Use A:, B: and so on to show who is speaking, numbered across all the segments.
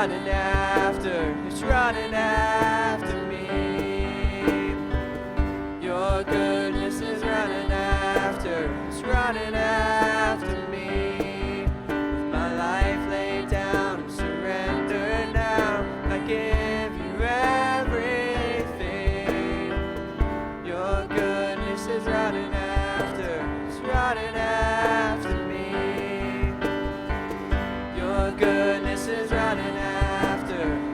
A: running after, it's running after me. Your goodness is running after, it's running after me. With my life laid down, I'm surrendered now. I give you everything. Your goodness is running after, it's running after me. Your goodness is running after,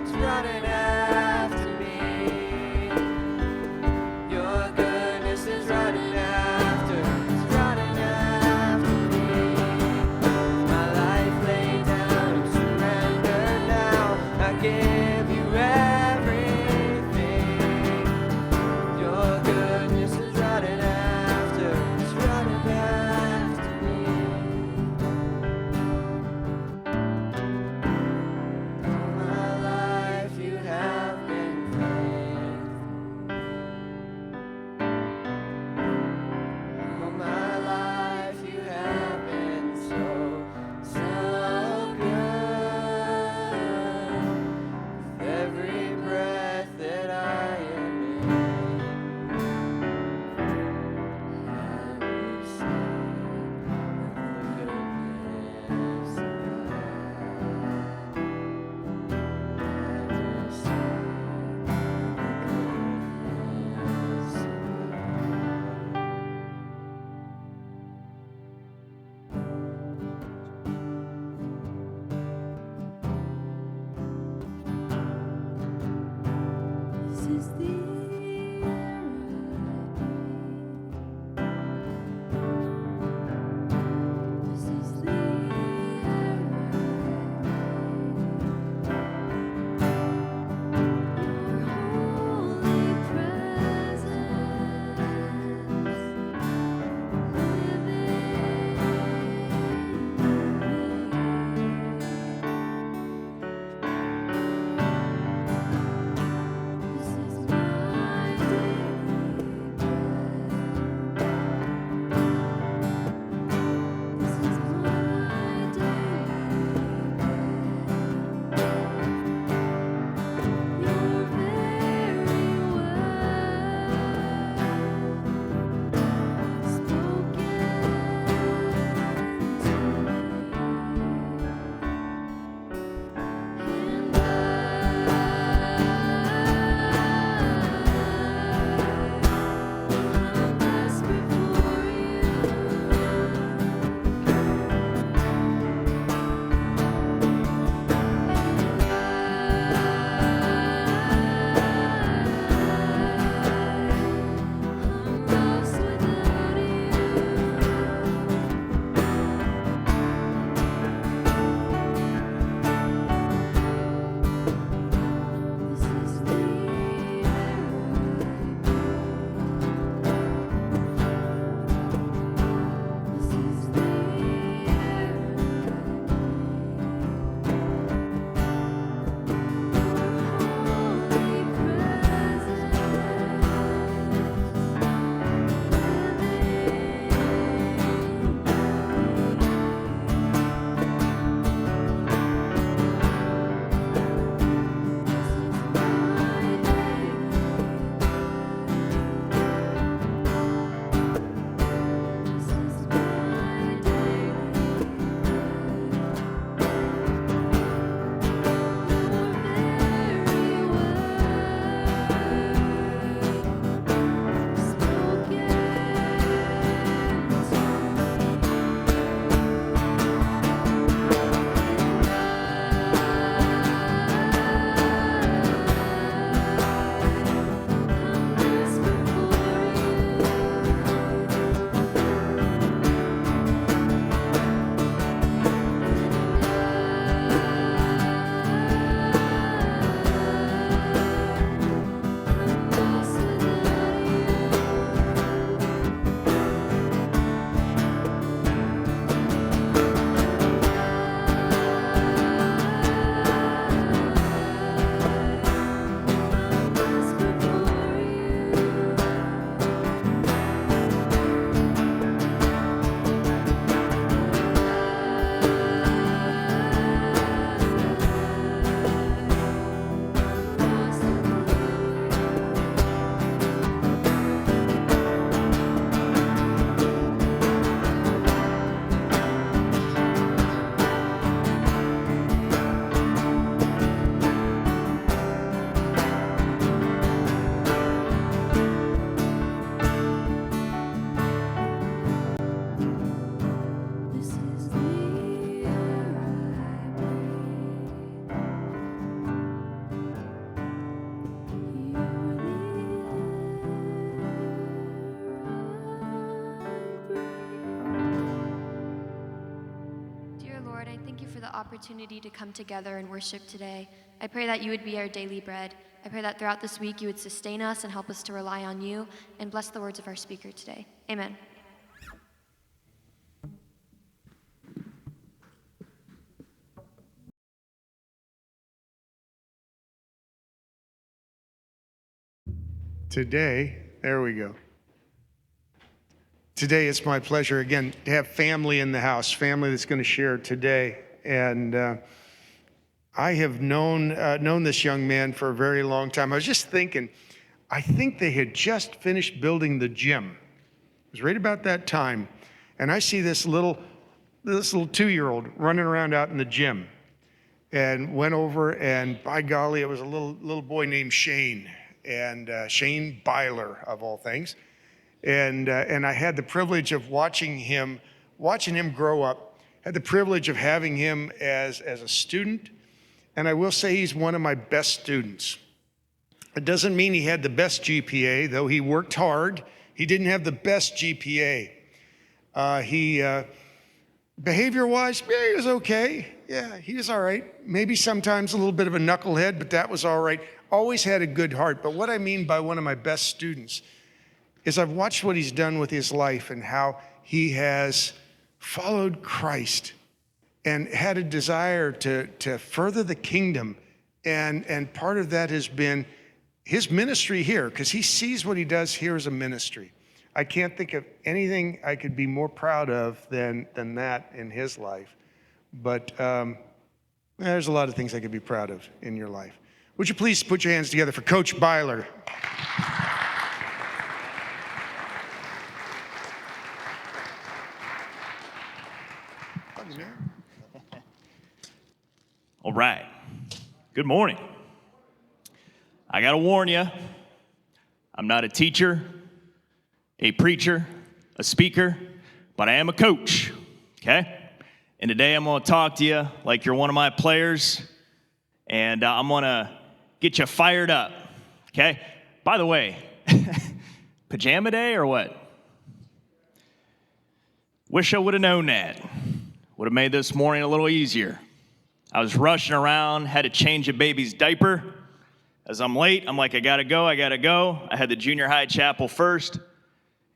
A: it's running after me. Your goodness is running after, it's running after
B: Lord, I thank you for the opportunity to come together and worship today. I pray that you would be our daily bread. I pray that throughout this week you would sustain us and help us to rely on you, and bless the words of our speaker today. Amen.
C: Today, there we go. Today it's my pleasure again to have family in the house, family that's going to share today. And I have known this young man for a very long time. I was just thinking, I think they had just finished building the gym. It was right about that time, and I see this little 2-year-old running around out in the gym, and went over, and by golly, it was a little boy named Shane. And Shane Byler, of all things, and I had the privilege of watching him grow up. Had the privilege of having him as a student, and I will say he's one of my best students. It doesn't mean he had the best GPA, though he worked hard. He didn't have the best GPA. Behavior-wise, yeah, he was okay. Yeah, he was all right. Maybe sometimes a little bit of a knucklehead, but that was all right. Always had a good heart. But what I mean by one of my best students is I've watched what he's done with his life and how he has followed Christ and had a desire to further the kingdom. And part of that has been his ministry here, because he sees what he does here as a ministry. I can't think of anything I could be more proud of than that in his life. But there's a lot of things I could be proud of in your life. Would you please put your hands together for Coach Byler?
D: All right. Good morning. I got to warn you, I'm not a teacher, a preacher, a speaker, but I am a coach, okay? And today I'm going to talk to you like you're one of my players, and I'm going to get you fired up, okay? By the way, pajama day or what? Wish I would have known that. Would have made this morning a little easier. I was rushing around, had to change a baby's diaper. As I'm late, I'm like, I gotta go. I had the junior high chapel first.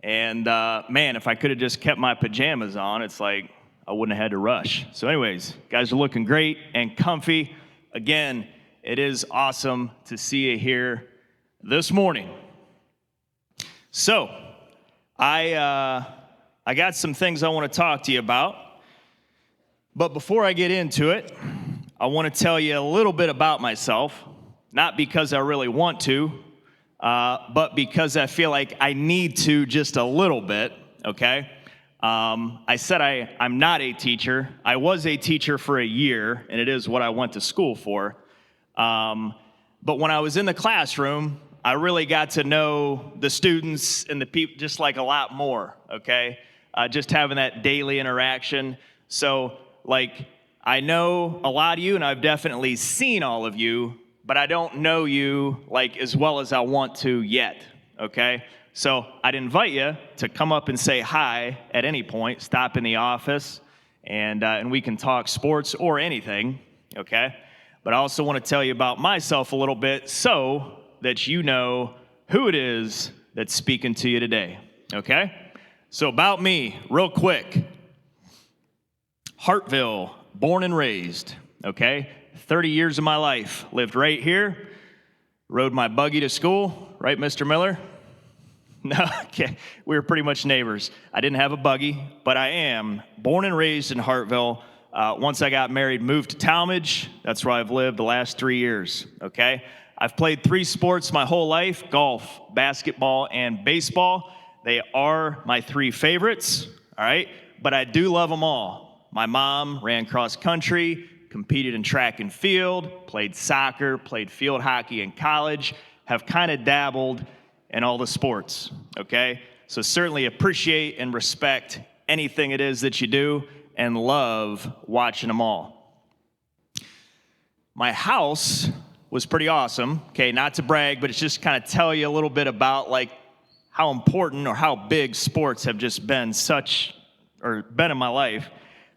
D: And man, if I could have just kept my pajamas on, it's like I wouldn't have had to rush. So anyways, guys are looking great and comfy. Again, it is awesome to see you here this morning. So, I got some things I want to talk to you about. But before I get into it, I want to tell you a little bit about myself. Not because I really want to, but because I feel like I need to just a little bit, okay? I said I'm not a teacher. I was a teacher for a year, and it is what I went to school for. But when I was in the classroom, I really got to know the students and the people just like a lot more, okay? Just having that daily interaction. So, like, I know a lot of you, and I've definitely seen all of you, but I don't know you like as well as I want to yet, okay? So I'd invite you to come up and say hi at any point, stop in the office, and we can talk sports or anything, okay? But I also want to tell you about myself a little bit so that you know who it is that's speaking to you today, okay? So about me, real quick. Hartville, born and raised, okay? 30 years of my life, lived right here, rode my buggy to school, right, Mr. Miller? No, okay, we were pretty much neighbors. I didn't have a buggy, but I am born and raised in Hartville. Once I got married, moved to Talmadge. That's where I've lived the last 3 years, okay? I've played 3 sports my whole life, golf, basketball, and baseball. They are my 3 favorites, all right? But I do love them all. My mom ran cross country, competed in track and field, played soccer, played field hockey in college, have kind of dabbled in all the sports, okay? So certainly appreciate and respect anything it is that you do and love watching them all. My house was pretty awesome, okay? Not to brag, but it's just kind of tell you a little bit about like how important or how big sports have just been in my life.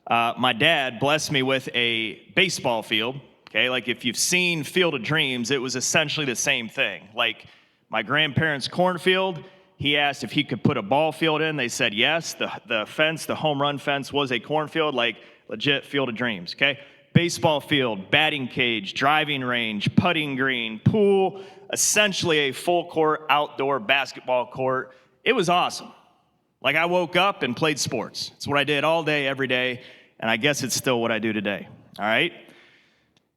D: my dad blessed me with a baseball field. Okay, like if you've seen Field of Dreams, it was essentially the same thing. Like my grandparents' cornfield, he asked if he could put a ball field in. They said yes. The fence, the home run fence, was a cornfield, like legit Field of Dreams. Okay, baseball field, batting cage, driving range, putting green, pool, essentially a full court outdoor basketball court. It was awesome. Like I woke up and played sports. It's what I did all day, every day, and I guess it's still what I do today. All right.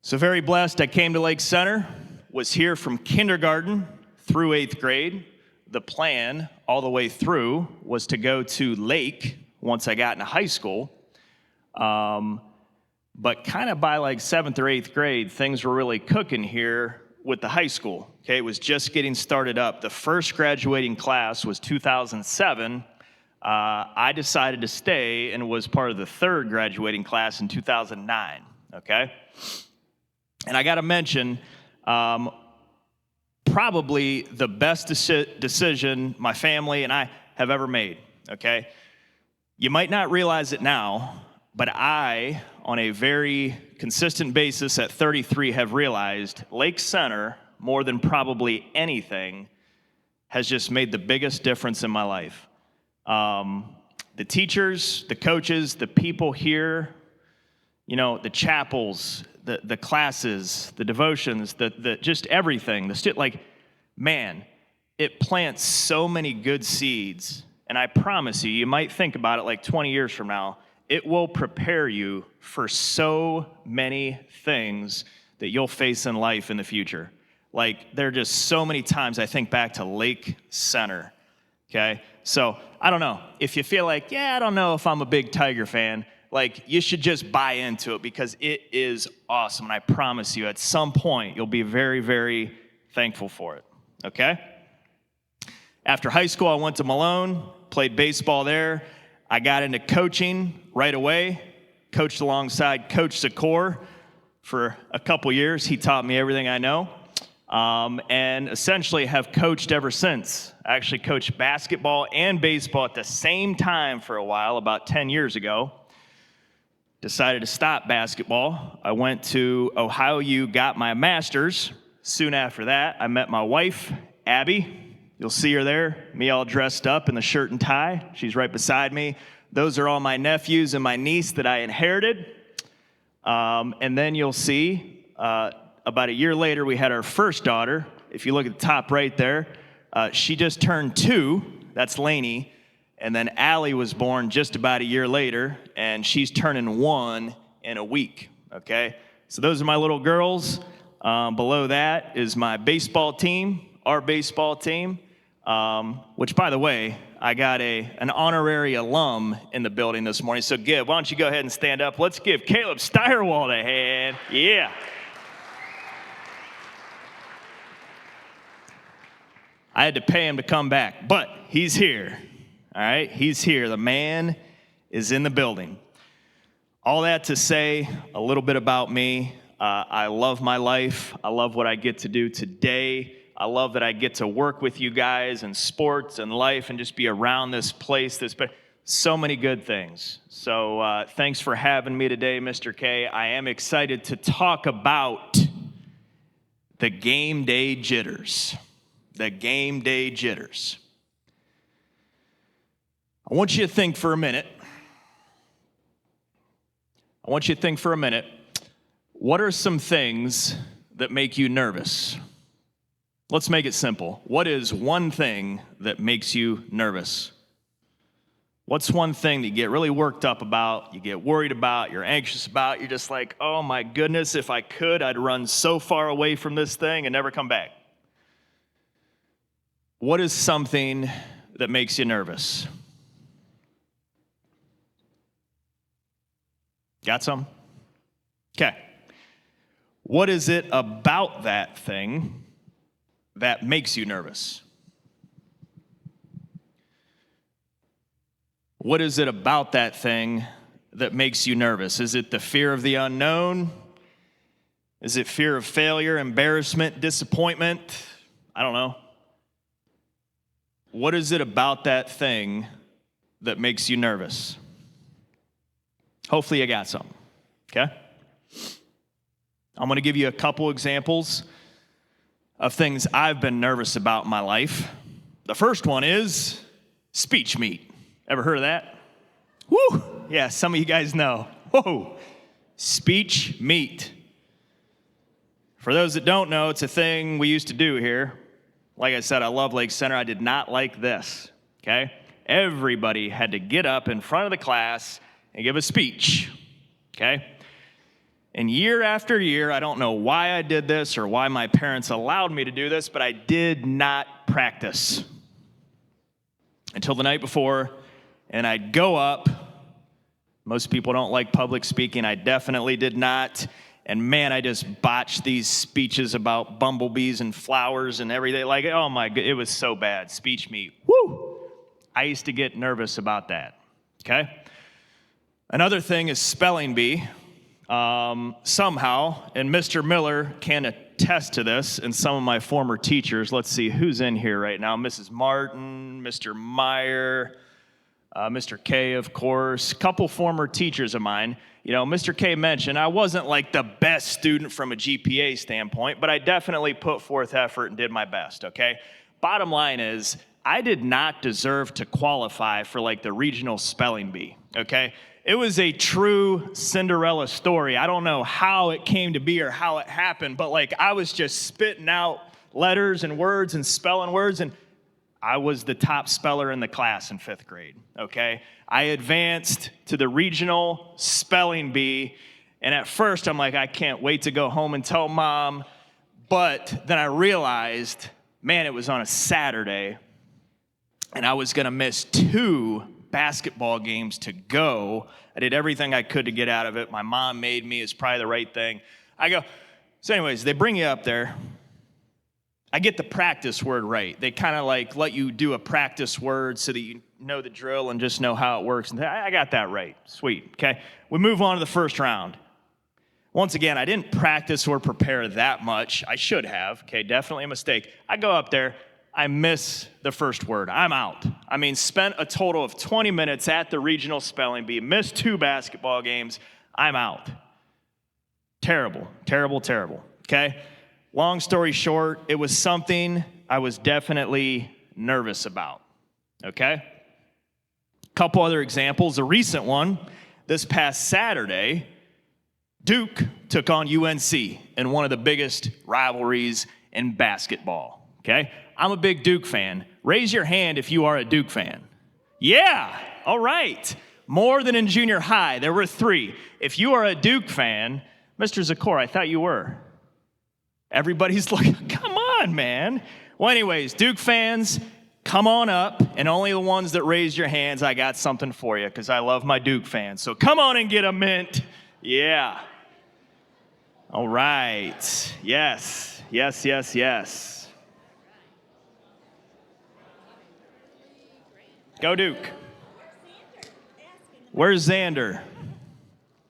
D: So very blessed. I came to Lake Center, was here from kindergarten through 8th grade. The plan all the way through was to go to Lake once I got into high school. But kind of by like 7th or 8th grade, things were really cooking here with the high school. Okay, it was just getting started up. The first graduating class was 2007. I decided to stay and was part of the third graduating class in 2009. Okay? And I got to mention, probably the best decision my family and I have ever made, okay? You might not realize it now, but I, on a very consistent basis at 33, have realized Lake Center, more than probably anything, has just made the biggest difference in my life. The teachers, the coaches, the people here, you know, the chapels, the classes, the devotions, the just everything. Man, it plants so many good seeds. And I promise you, you might think about it like 20 years from now, it will prepare you for so many things that you'll face in life in the future. Like, there are just so many times I think back to Lake Center, okay? So, I don't know. If you feel like, I don't know if I'm a big Tiger fan, like, you should just buy into it because it is awesome. And I promise you, at some point, you'll be very, very thankful for it, okay? After high school, I went to Malone, played baseball there. I got into coaching right away, coached alongside Coach Secor for a couple years. He taught me everything I know, and essentially have coached ever since. I actually coached basketball and baseball at the same time for a while, about 10 years ago. Decided to stop basketball. I went to Ohio U, got my master's. Soon after that, I met my wife, Abby. You'll see her there, me all dressed up in the shirt and tie. She's right beside me. Those are all my nephews and my niece that I inherited. And then you'll see, about a year later, we had our first daughter. If you look at the top right there, she just turned 2. That's Lainey. And then Allie was born just about a year later, and she's turning 1 in a week, okay? So those are my little girls. Below that is my baseball team, our baseball team, which, by the way, I got an honorary alum in the building this morning. So, why don't you go ahead and stand up. Let's give Caleb Steyerwald a hand. Yeah. I had to pay him to come back, but he's here. All right, he's here. The man is in the building. All that to say a little bit about me. I love my life. I love what I get to do today. I love that I get to work with you guys in sports and life and just be around this place. There's been so many good things. So thanks for having me today, Mr. K. I am excited to talk about the game day jitters. The game day jitters. I want you to think for a minute. What are some things that make you nervous? Let's make it simple. What is one thing that makes you nervous? What's one thing that you get really worked up about, you get worried about, you're anxious about, you're just like, oh my goodness, if I could, I'd run so far away from this thing and never come back? What is something that makes you nervous? Got some? Okay. What is it about that thing that makes you nervous? What is it about that thing that makes you nervous? Is it the fear of the unknown? Is it fear of failure, embarrassment, disappointment? I don't know. What is it about that thing that makes you nervous? Hopefully you got some, okay? I'm going to give you a couple examples of things I've been nervous about in my life. The first one is speech meet. Ever heard of that? Woo! Yeah, some of you guys know. Whoa! Speech meet. For those that don't know, it's a thing we used to do here. Like I said, I love Lake Center. I did not like this, okay? Everybody had to get up in front of the class and give a speech, okay? And year after year, I don't know why I did this or why my parents allowed me to do this, but I did not practice until the night before, and I'd go up. Most people don't like public speaking. I definitely did not. And man, I just botched these speeches about bumblebees and flowers and everything. Like, oh my God, it was so bad. Speech meet. Woo! I used to get nervous about that, okay? Another thing is spelling bee. Somehow, and Mr. Miller can attest to this, and some of my former teachers. Let's see who's in here right now. Mrs. Martin, Mr. Meyer, Mr. K, of course. A couple former teachers of mine. You know, Mr. K mentioned I wasn't like the best student from a GPA standpoint, but I definitely put forth effort and did my best, okay? Bottom line is, I did not deserve to qualify for like the regional spelling bee, okay? It was a true Cinderella story. I don't know how it came to be or how it happened, but like I was just spitting out letters and words and spelling words, and I was the top speller in the class in 5th grade, okay? I advanced to the regional spelling bee, and at first I'm like, I can't wait to go home and tell Mom, but then I realized, man, it was on a Saturday, and I was gonna miss 2 basketball games to go. I did everything I could to get out of it. My mom made me. It's probably the right thing. I go, so anyways, they bring you up there. I get the practice word right. They kind of like let you do a practice word so that you know the drill and just know how it works. And I got that right. Sweet, okay? We move on to the first round. Once again, I didn't practice or prepare that much. I should have, okay? Definitely a mistake. I go up there. I miss the first word. I'm out. I mean, spent a total of 20 minutes at the regional spelling bee, missed 2 basketball games. I'm out. Terrible, terrible, terrible, okay? Long story short, it was something I was definitely nervous about, okay? Couple other examples. A recent one, this past Saturday, Duke took on UNC in one of the biggest rivalries in basketball, okay? I'm a big Duke fan. Raise your hand if you are a Duke fan. Yeah, all right. More than in junior high. There were 3. If you are a Duke fan, Mr. Zakor, I thought you were. Everybody's looking, come on, man. Well, anyways, Duke fans, come on up. And only the ones that raised your hands, I got something for you because I love my Duke fans. So come on and get a mint. Yeah. All right. Yes, yes, yes, yes. Go Duke. Where's Xander?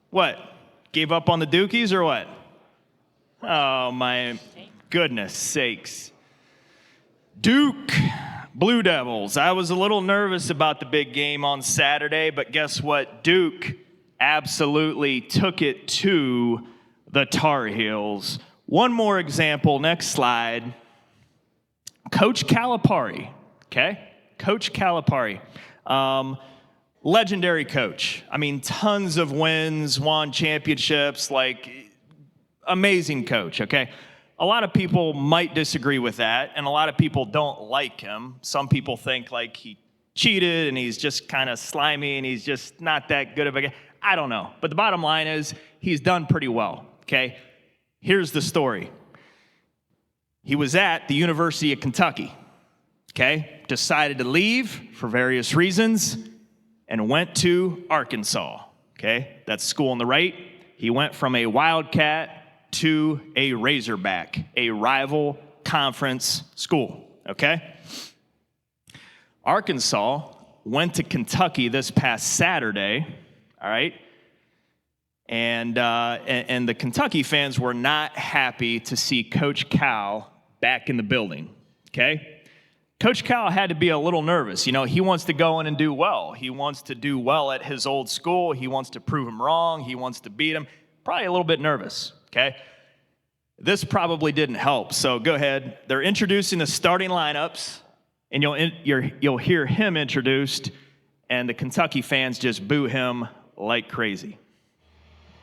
D: What? Gave up on the Dukies or what? Oh, my goodness sakes. Duke Blue Devils. I was a little nervous about the big game on Saturday, but guess what? Duke absolutely took it to the Tar Heels. One more example, next slide. Coach Calipari, okay? Coach Calipari, legendary coach. I mean, tons of wins, won championships, like amazing coach, okay? A lot of people might disagree with that, and a lot of people don't like him. Some people think like he cheated and he's just kind of slimy and he's just not that good of a guy. I don't know. But the bottom line is he's done pretty well, okay? Here's the story. He was at the University of Kentucky, okay? Decided to leave for various reasons and went to Arkansas, okay? That's school on the right. He went from a Wildcat to a Razorback, a rival conference school, okay? Arkansas went to Kentucky this past Saturday, all right? And the Kentucky fans were not happy to see Coach Cal back in the building, okay? Coach Cal had to be a little nervous. You know, he wants to go in and do well. He wants to do well at his old school. He wants to prove him wrong. He wants to beat him. Probably a little bit nervous, okay? This probably didn't help, so go ahead. They're introducing the starting lineups, and you'll hear him introduced, and the Kentucky fans just boo him like crazy.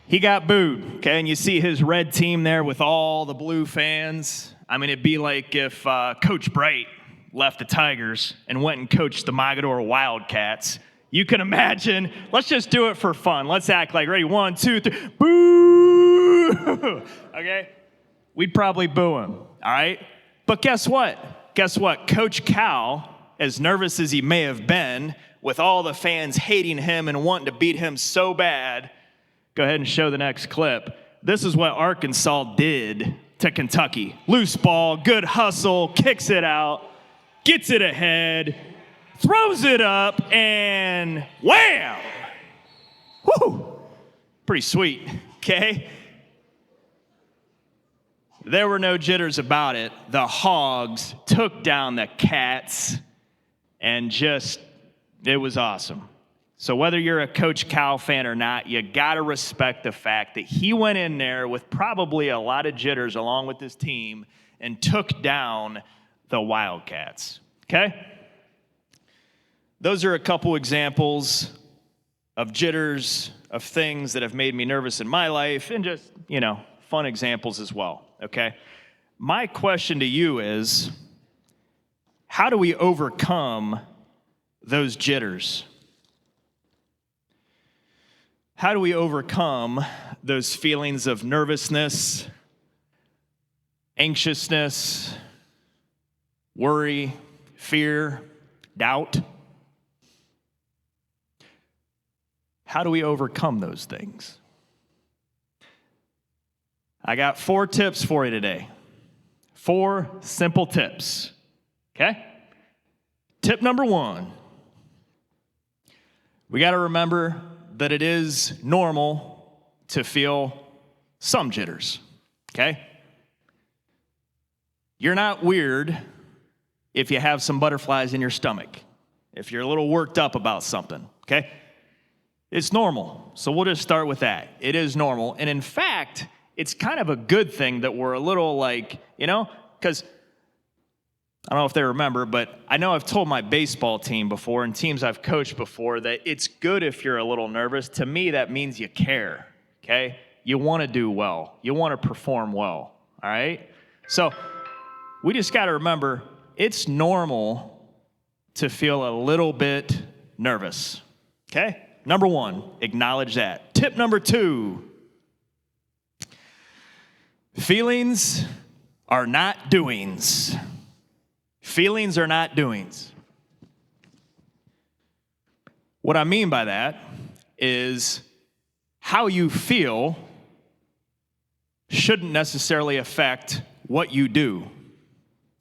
D: He got booed, okay? And you see his red team there with all the blue fans. I mean, it'd be like if Coach Bright left the Tigers and went and coached the Mogador Wildcats. You can imagine. Let's just do it for fun. Let's act like, ready, 1, 2, 3, boo! Okay? We'd probably boo him, all right? But guess what? Guess what? Coach Cal, as nervous as he may have been, with all the fans hating him and wanting to beat him so bad, go ahead and show the next clip. This is what Arkansas did to Kentucky. Loose ball, good hustle, kicks it out, gets it ahead, throws it up, and wham! Woo! Pretty sweet, okay? There were no jitters about it. The Hogs took down the Cats, and just, it was awesome. So whether you're a Coach Cal fan or not, you got to respect the fact that he went in there with probably a lot of jitters along with his team and took down the Wildcats, okay? Those are a couple examples of jitters, of things that have made me nervous in my life, and just, you know, fun examples as well, okay? My question to you is, how do we overcome those jitters? How do we overcome those feelings of nervousness, anxiousness, worry, fear, doubt? How do we overcome those things? I got 4 tips for you today. 4 simple tips, okay? Tip number 1, we got to remember that it is normal to feel some jitters, okay? You're not weird if you have some butterflies in your stomach, if you're a little worked up about something, okay? It's normal, so we'll just start with that. It is normal, and in fact, it's kind of a good thing that we're a little like, you know, because I don't know if they remember, but I know I've told my baseball team before and teams I've coached before that it's good if you're a little nervous. To me, that means you care, okay? You want to do well. You want to perform well, all right? So we just got to remember it's normal to feel a little bit nervous, okay? Number 1, acknowledge that. Tip number 2, feelings are not doings. Feelings are not doings. What I mean by that is how you feel shouldn't necessarily affect what you do,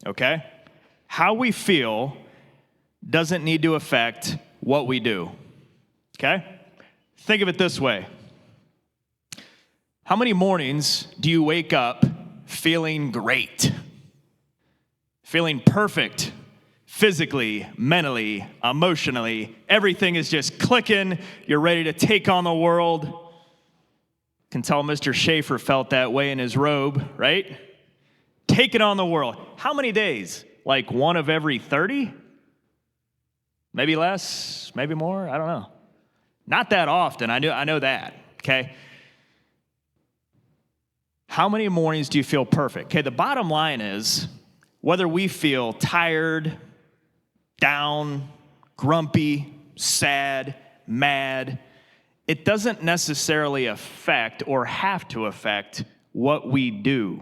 D: okay? How we feel doesn't need to affect what we do, okay? Think of it this way. How many mornings do you wake up feeling great? Feeling perfect, physically, mentally, emotionally. Everything is just clicking. You're ready to take on the world. Can tell Mr. Schaefer felt that way in his robe, right? Taking on the world. How many days? Like 1 of every 30? Maybe less, maybe more, I don't know. Not that often, I know that, okay? How many mornings do you feel perfect? Okay, the bottom line is, whether we feel tired, down, grumpy, sad, mad, it doesn't necessarily affect or have to affect what we do.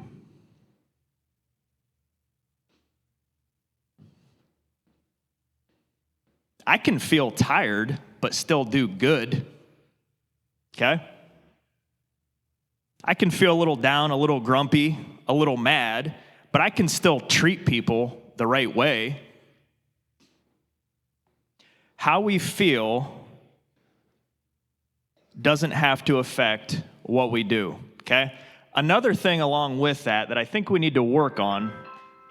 D: I can feel tired, but still do good, okay? I can feel a little down, a little grumpy, a little mad, but I can still treat people the right way. How we feel doesn't have to affect what we do, okay? Another thing along with that I think we need to work on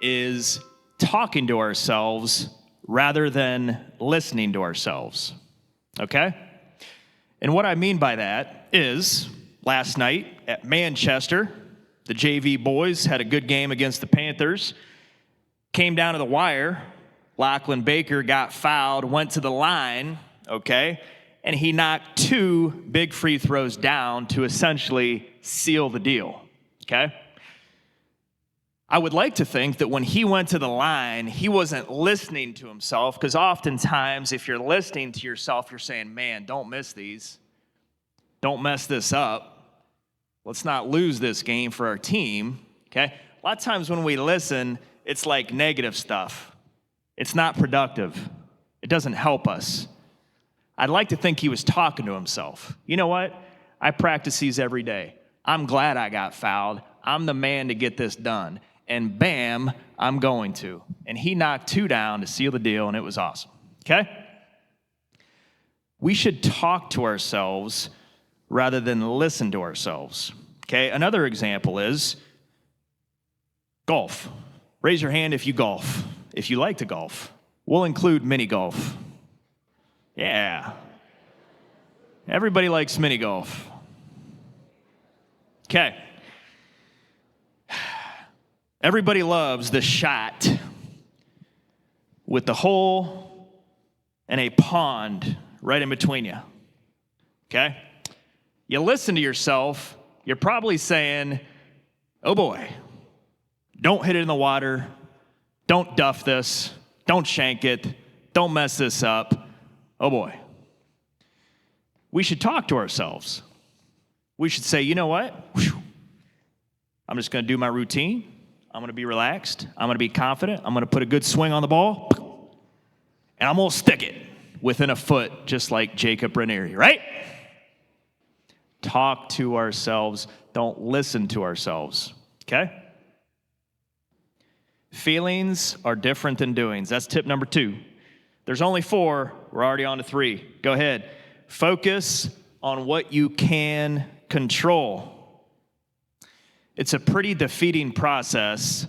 D: is talking to ourselves rather than listening to ourselves, okay? And what I mean by that is last night at Manchester, the JV boys had a good game against the Panthers, came down to the wire. Lachlan Baker got fouled, went to the line, okay? And he knocked 2 big free throws down to essentially seal the deal, okay? I would like to think that when he went to the line, he wasn't listening to himself, because oftentimes if you're listening to yourself, you're saying, man, don't miss these. Don't mess this up. Let's not lose this game for our team, okay? A lot of times when we listen, it's like negative stuff. It's not productive. It doesn't help us. I'd like to think he was talking to himself. You know what? I practice these every day. I'm glad I got fouled. I'm the man to get this done. And bam, I'm going to. And he knocked 2 down to seal the deal, and it was awesome. Okay? We should talk to ourselves rather than listen to ourselves. Okay? Another example is golf. Raise your hand if you golf. If you like to golf. We'll include mini golf. Yeah. Everybody likes mini golf. Okay. Everybody loves the shot with the hole and a pond right in between you. Okay? You listen to yourself, you're probably saying, oh boy, don't hit it in the water, don't duff this, don't shank it, don't mess this up. Oh boy. We should talk to ourselves. We should say, you know what? I'm just going to do my routine. I'm going to be relaxed. I'm going to be confident. I'm going to put a good swing on the ball. And I'm going to stick it within a foot, just like Jacob Ranieri, right? Talk to ourselves. Don't listen to ourselves, okay? Feelings are different than doings. That's tip number 2. There's only 4. We're already on to 3. Go ahead. Focus on what you can control. It's a pretty defeating process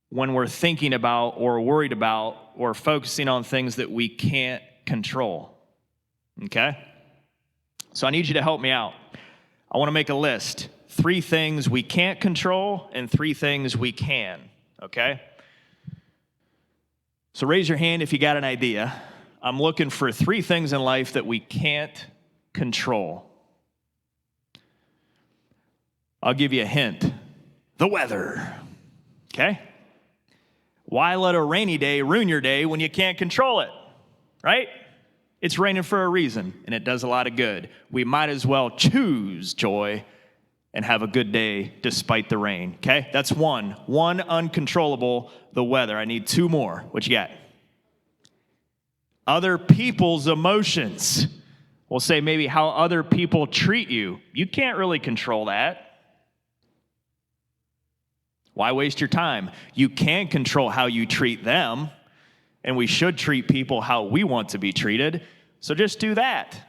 D: when we're thinking about or worried about or focusing on things that we can't control. Okay? So I need you to help me out. I want to make a list. 3 things we can't control and 3 things we can. Okay? So raise your hand if you got an idea. I'm looking for 3 things in life that we can't control. I'll give you a hint. The weather. Okay? Why let a rainy day ruin your day when you can't control it? Right? It's raining for a reason, and it does a lot of good. We might as well choose joy and have a good day despite the rain. Okay? That's 1. 1 uncontrollable, the weather. I need 2 more. What you got? Other people's emotions. We'll say maybe how other people treat you. You can't really control that. Why waste your time? You can control how you treat them, and we should treat people how we want to be treated. So just do that.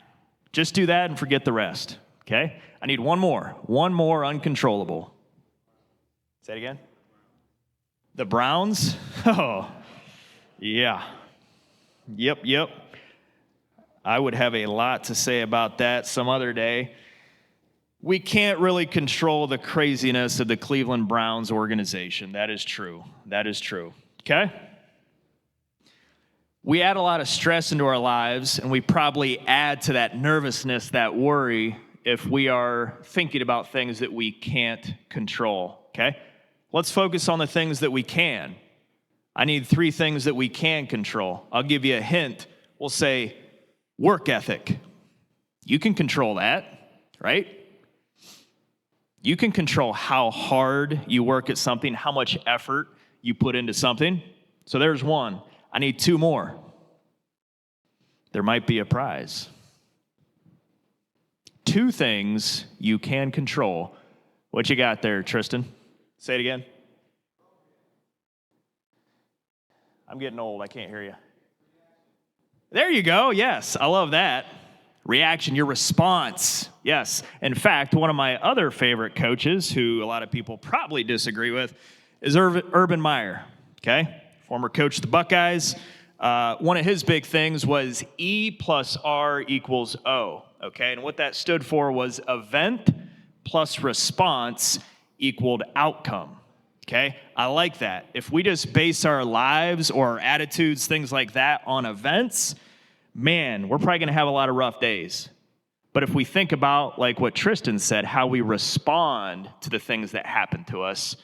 D: Just do that and forget the rest, okay? I need 1 more. 1 more uncontrollable. Say it again. The Browns? Oh, yeah. Yep. I would have a lot to say about that some other day. We can't really control the craziness of the Cleveland Browns organization. That is true. Okay? We add a lot of stress into our lives, and we probably add to that nervousness, that worry, if we are thinking about things that we can't control. Okay? Let's focus on the things that we can. I need 3 things that we can control. I'll give you a hint. We'll say work ethic. You can control that, right? You can control how hard you work at something, how much effort you put into something. So there's 1. I need 2 more. There might be a prize. 2 things you can control. What you got there, Tristan? Say it again. I'm getting old. I can't hear you. There you go. Yes, I love that. Reaction, your response. Yes. In fact, one of my other favorite coaches, who a lot of people probably disagree with, is Urban Meyer. Okay? former coach of the Buckeyes. One of his big things was E plus R equals O, okay? And what that stood for was event plus response equaled outcome, okay? I like that. If we just base our lives or our attitudes, things like that, on events, man, we're probably going to have a lot of rough days. But if we think about, like what Tristan said, how we respond to the things that happen to us,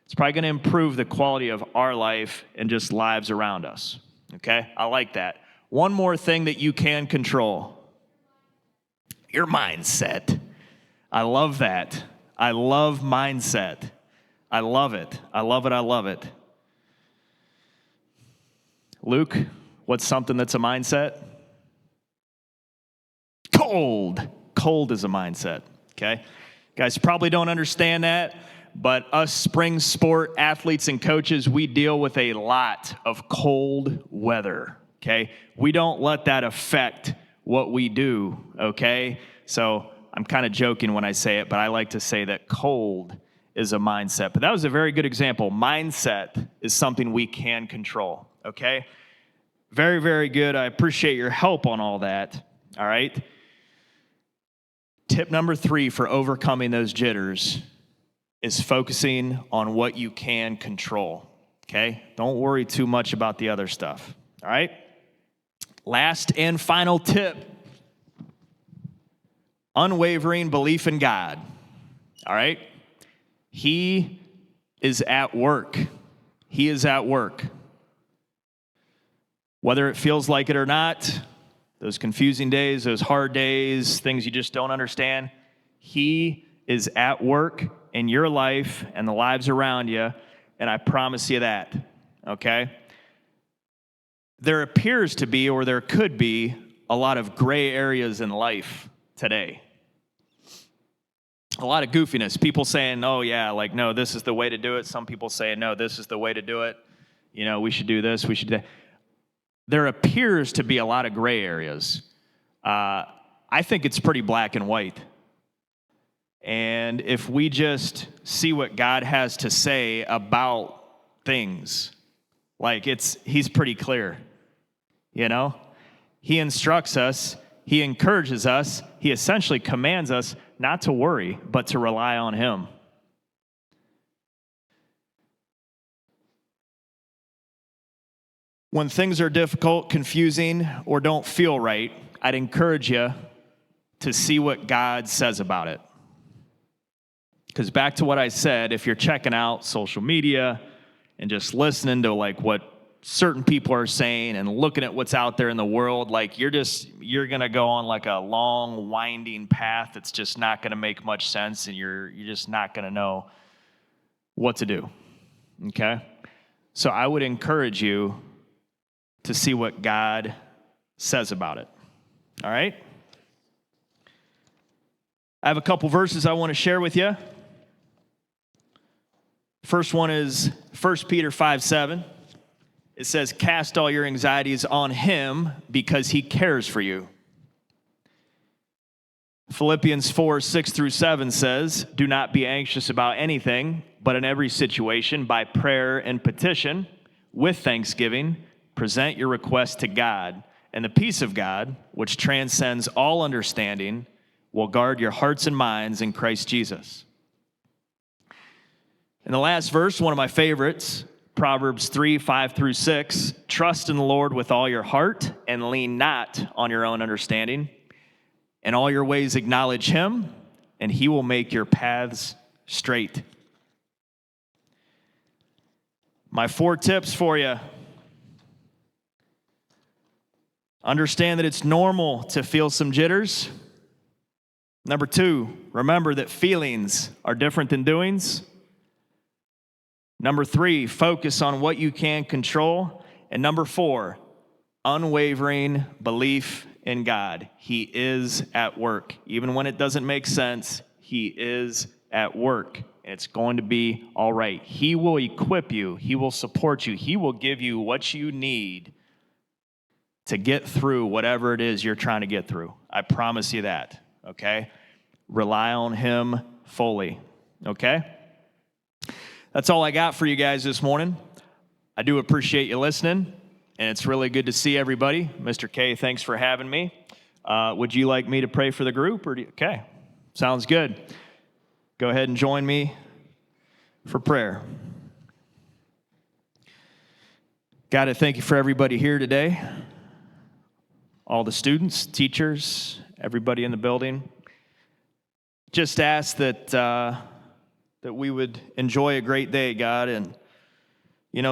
D: it's probably going to improve the quality of our life and just lives around us, okay? I like that. One more thing that you can control, your mindset. I love that. I love mindset. I love it. I love it. I love it. Luke, what's something that's a mindset? Cold. Cold is a mindset, okay? Guys probably don't understand that, but us spring sport athletes and coaches, we deal with a lot of cold weather, okay? We don't let that affect what we do, okay? So I'm kind of joking when I say it, but I like to say that cold is a mindset. But that was a very good example. Mindset is something we can control, okay? Very, very good. I appreciate your help on all that, all right? Tip number 3 for overcoming those jitters is focusing on what you can control, okay? Don't worry too much about the other stuff, all right? Last and final tip, unwavering belief in God, all right? He is at work. He is at work. Whether it feels like it or not, those confusing days, those hard days, things you just don't understand, He is at work in your life and the lives around you, and I promise you that, okay? There appears to be, or there could be, a lot of gray areas in life today. A lot of goofiness. People saying, oh, yeah, like, no, this is the way to do it. Some people saying, no, this is the way to do it. You know, we should do this, we should do that. There appears to be a lot of gray areas. I think it's pretty black and white. And if we just see what God has to say about things, like He's pretty clear, you know? He instructs us, He encourages us, He essentially commands us not to worry, but to rely on Him. When things are difficult, confusing, or don't feel right, I'd encourage you to see what God says about it. Because back to what I said, if you're checking out social media and just listening to like what certain people are saying and looking at what's out there in the world, like you're going to go on like a long, winding path that's just not going to make much sense, and you're just not going to know what to do, okay? So I would encourage you to see what God says about it, all right? I have a couple verses I want to share with you. First one is 1 Peter 5:7. It says, cast all your anxieties on Him because He cares for you. Philippians 4:6-7 says, do not be anxious about anything, but in every situation, by prayer and petition, with thanksgiving, present your request to God, and the peace of God, which transcends all understanding, will guard your hearts and minds in Christ Jesus. And the last verse, one of my favorites, Proverbs 3:5-6, trust in the Lord with all your heart and lean not on your own understanding. In all your ways acknowledge Him, and He will make your paths straight. My 4 tips for you. Understand that it's normal to feel some jitters. Number 2, remember that feelings are different than doings. Number 3, focus on what you can control. And number 4, unwavering belief in God. He is at work. Even when it doesn't make sense, He is at work. And it's going to be all right. He will equip you. He will support you. He will give you what you need to get through whatever it is you're trying to get through. I promise you that, okay? Rely on Him fully, okay? That's all I got for you guys this morning. I do appreciate you listening, and it's really good to see everybody. Mr. K, thanks for having me. Would you like me to pray for the group? Okay, sounds good. Go ahead and join me for prayer. God, I thank you for everybody here today, all the students, teachers, everybody in the building. Just ask that that we would enjoy a great day, God, and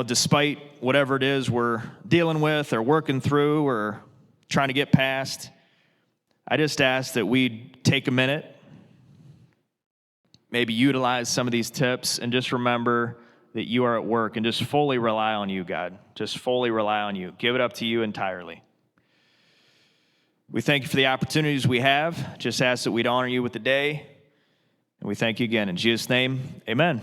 D: despite whatever it is we're dealing with or working through or trying to get past, I just ask that we'd take a minute, maybe utilize some of these tips, and just remember that you are at work and just fully rely on you, God. Just fully rely on you. Give it up to you entirely. We thank you for the opportunities we have. Just ask that we'd honor you with the day. And we thank you again. In Jesus' name, amen.